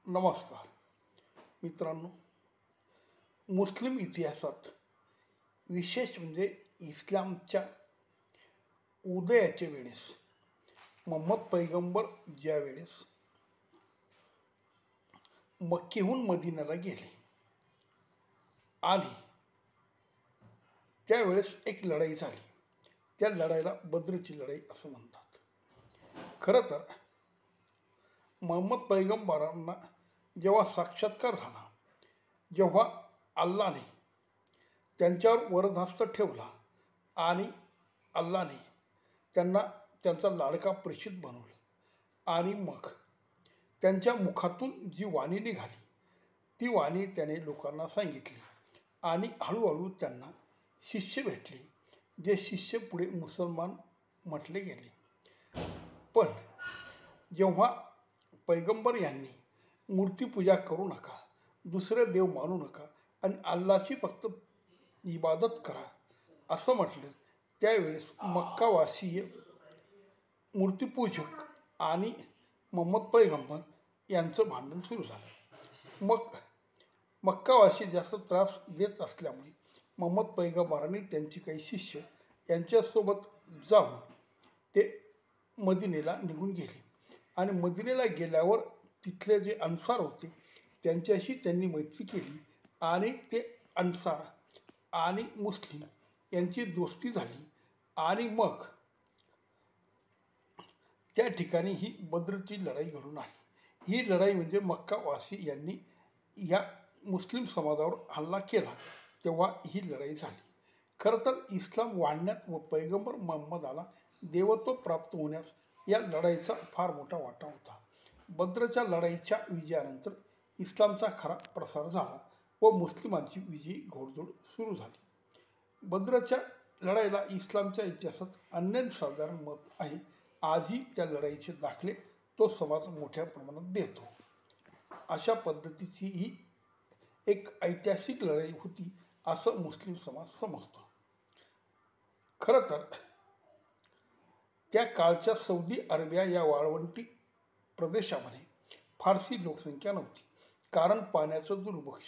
नमस्कार मित्रांनो. मुस्लिम इतिहासात विशेष म्हणजे इस्लामच्या उदयाच्या वेळेस मोहम्मद पैगंबर ज्या वेळेस मक्केहून मदिनाला गेले आणि त्यावेळेस एक लढाई झाली. त्या लढाईला बद्रची लढाई असं म्हणतात. खरं तर मोहम्मद पैगंबरांना जेव्हा साक्षात्कार झाला, जेव्हा अल्लाने त्यांच्यावर वरदहस्त ठेवला आणि अल्लाने त्यांना त्यांचा लाडका प्रेषित बनवलं आणि मग त्यांच्या मुखातून जी वाणी निघाली ती वाणी त्याने लोकांना सांगितली आणि हळूहळू त्यांना शिष्य भेटले, जे शिष्य पुढे मुसलमान म्हटले गेले. पण जेव्हा पैगंबर यांनी मूर्तीपूजा करू नका, दुसरे देव मानू नका आणि अल्लाची फक्त इबादत करा असं म्हटलं, त्यावेळेस मक्कावासीय मूर्तीपूजक आणि मोहम्मद पैगंबर यांचं भांडण सुरू झालं. मग मक्कावासी जास्त त्रास देत असल्यामुळे मोहम्मद पैगंबरांनी त्यांची काही शिष्य यांच्यासोबत जाऊन ते मदिनेला निघून गेले आणि मदिनेला गेल्यावर तिथले जे अन्सार होते त्यांच्याशी त्यांनी मैत्री केली आणि ते अन्सार आणि मुस्लिम यांची दोस्ती झाली आणि मग त्या ठिकाणी ही बद्रची लढाई घडून आली. ही लढाई म्हणजे मक्कावासी यांनी या मुस्लिम समाजावर हल्ला केला तेव्हा ही लढाई झाली. खरं तर इस्लाम वाढण्यात व पैगंबर मोहम्मदाला देवत्व प्राप्त होण्यास या लढाईचा फार मोठा वाटा होता. बद्रच्या लढाईच्या विजयानंतर इस्लामचा खरा प्रसार झाला व मुस्लिमांची विजयी घोडदौड सुरू झाली. बद्रच्या लढाईला इस्लामच्या इतिहासात अनन्यसाधारण मत आहे. आजही त्या लढाईचे दाखले तो समाज मोठ्या प्रमाणात देतो. अशा पद्धतीची ही एक ऐतिहासिक लढाई होती असं मुस्लिम समाज समजतो. खरं तर त्या काळच्या सौदी अरेबिया या वाळवंटी प्रदेशामध्ये फारशी लोकसंख्या नव्हती, कारण पाण्याचं दुर्भिक्ष.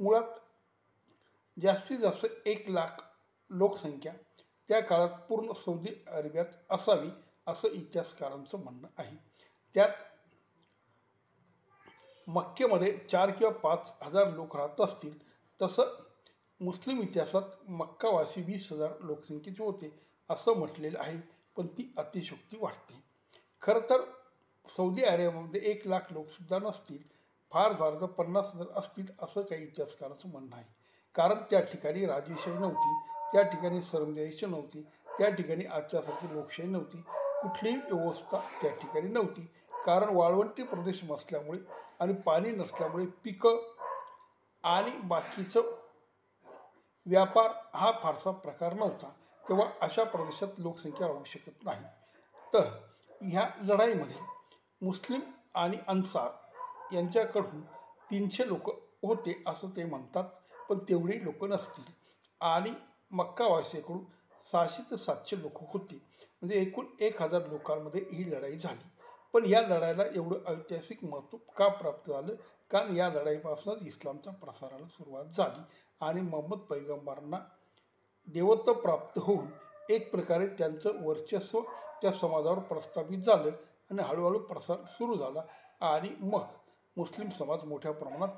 मुळात जास्तीत जास्त 1,00,000 लोकसंख्या त्या काळात पूर्ण सौदी अरेबियात असावी असं इतिहासकारांचं म्हणणं आहे. त्यात मक्केमध्ये 4 किंवा 5,000 लोक राहत असतील, तसं मुस्लिम इतिहासात मक्कावासी 20,000 लोकसंख्येचे होते असं म्हटलेलं आहे, पण ती अतिशयोक्ती वाटते. खरं तर सौदी अरेबियामध्ये 1,00,000 लोकसुद्धा नसतील, फार फार तर 50,000 असतील असं काही इतिहासकारांचं म्हणणं आहे. कारण त्या ठिकाणी राजेशाही नव्हती, त्या ठिकाणी सरंजाईशी नव्हती, त्या ठिकाणी आजच्यासारखी लोकशाही नव्हती, कुठलीही व्यवस्था त्या ठिकाणी नव्हती. कारण वाळवंटी प्रदेश नसल्यामुळे आणि पाणी नसल्यामुळे पिकं आणि बाकीचं व्यापार हा फारसा प्रकार नव्हता. तेव्हा अशा प्रदेशात लोकसंख्या राहू शकत नाही. तर ह्या लढाईमध्ये मुस्लिम आणि अन्सार यांच्याकडून 300 लोक होते असं ते म्हणतात, पण तेवढी लोक नसतील. आणि मक्कावासीकडून 600 ते 700 लोक होती, म्हणजे एकूण 1,000 लोकांमध्ये ही लढाई झाली. पण या लढाईला एवढं ऐतिहासिक महत्त्व का प्राप्त झालं? कारण या लढाईपासूनच इस्लामच्या प्रसाराला सुरुवात झाली आणि मोहम्मद पैगंबरांना देवत्व प्राप्त होऊन एक प्रकारे त्यांचं वर्चस्व त्या समाजावर प्रस्थापित झालं आणि हळूहळू प्रसार सुरू झाला आणि मग मुस्लिम समाज मोठ्या प्रमाणात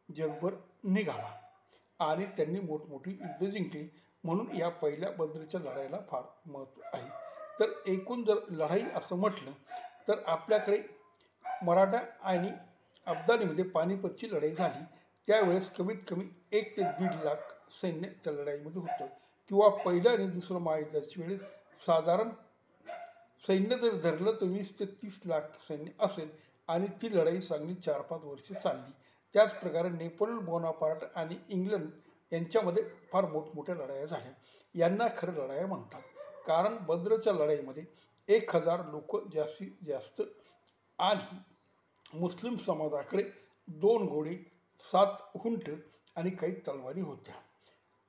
जगभर निघाला आणि त्यांनी मोठमोठी युद्ध जिंकली. म्हणून या पहिल्या बद्रच्या लढाईला फार महत्त्व आहे. तर एकूण जर लढाई असं म्हटलं तर आपल्याकडे मराठा आणि अफगाणीमध्ये पानिपतची लढाई झाली. त्यावेळेस कमीत कमी 1 ते 1.5 लाख सैन्य त्या लढाईमध्ये होतं. किंवा पहिल्या आणि दुसरं महायुद्धाच्या वेळेस साधारण सैन्य जर धरलं तर 20 ते 30 लाख सैन्य असेल आणि ती लढाई चांगली 4-5 वर्षे चालली. त्याचप्रकारे नेपोलियन बोनापार्ट आणि इंग्लंड यांच्यामध्ये फार मोठमोठ्या लढाया झाल्या. यांना खरं लढाया म्हणतात, कारण बद्रच्या लढाईमध्ये 1,000 लोक जास्तीत जास्त आणि मुस्लिम समाजाकडे 2 घोडे, 7 उंट आणि काही तलवारी होत्या.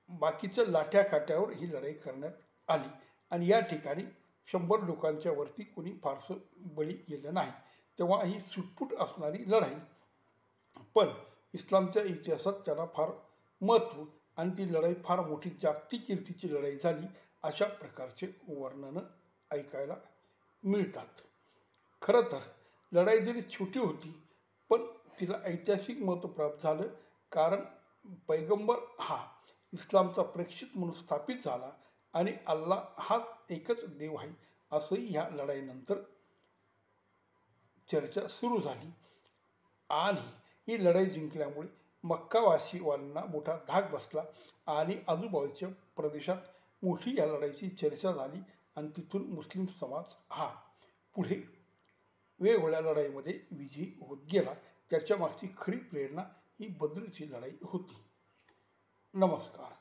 बाकीचं लाठ्या काट्यावर ही लढाई करण्यात आली आणि या ठिकाणी 100 लोकांच्या वरती कोणी फारसं बळी गेलं नाही. तेव्हा ही सुटफूट असणारी लढाई पण इस्लामच्या इतिहासात त्याला फार महत्त्व आणि ती लढाई फार मोठी जागतिक कीर्तीची लढाई झाली अशा प्रकारचे वर्णनं ऐकायला मिळतात. खरं तर लढाई जरी छोटी होती पण तिला ऐतिहासिक महत्त्व प्राप्त झालं, कारण पैगंबर हा इस्लामचा प्रेषित म्हणून स्थापित झाला आणि अल्लाह हा एकच देव आहे असंही ह्या लढाईनंतर चर्चा सुरू झाली. आणि ही लढाई जिंकल्यामुळे मक्कावासीवाल्यांना मोठा धाक बसला आणि आजूबाजूच्या प्रदेशात मोठी या लढाईची चर्चा झाली आणि तिथून मुस्लिम समाज हा पुढे वेगवेगळ्या लढाईमध्ये विजयी होत गेला. त्याच्या मागची खरी प्रेरणा ही बद्रची लढाई होती. नमस्कार.